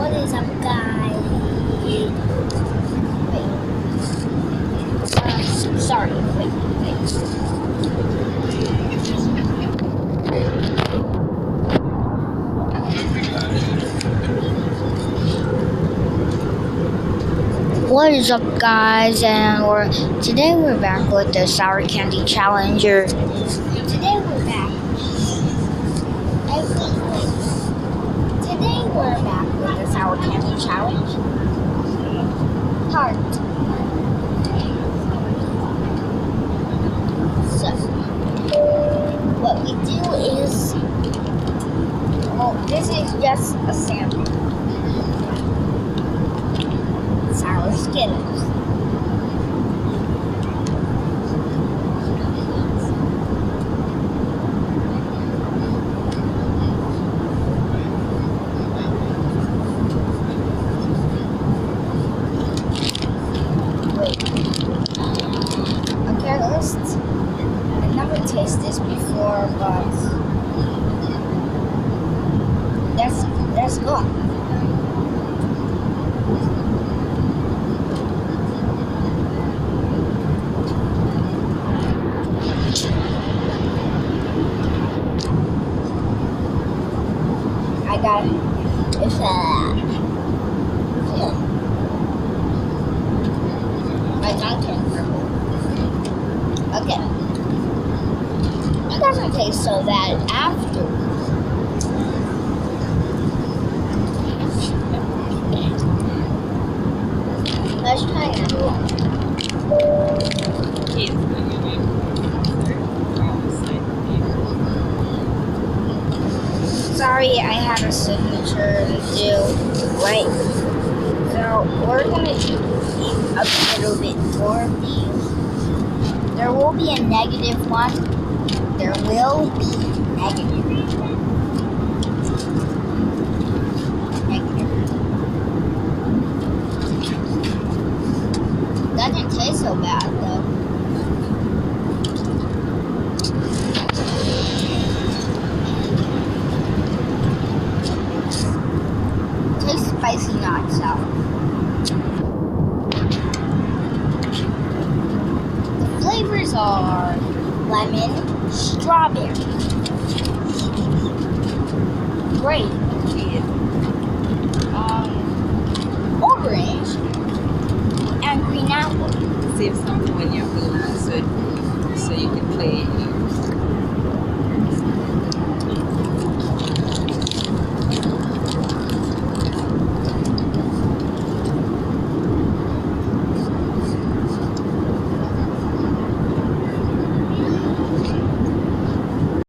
What is up, guys? Wait. Sorry. What is up, guys? And today we're back with the Sour Candy Challenger. Today we're back. Today we're back with the Sour Candy Challenge. Heart. So, what we do is, well, this is just a sample. Sour Skittles. I've never tasted this before, but let's go. I got it's my tongue turned purple. Okay. It doesn't taste so bad after. Let's try another one. Sorry, I had a signature to do. Right. So we're gonna eat a little bit more of these. There will be a negative one. There will be negative. Doesn't taste so bad though. Tastes spicy, not sour. Flavors are lemon, strawberry, grape,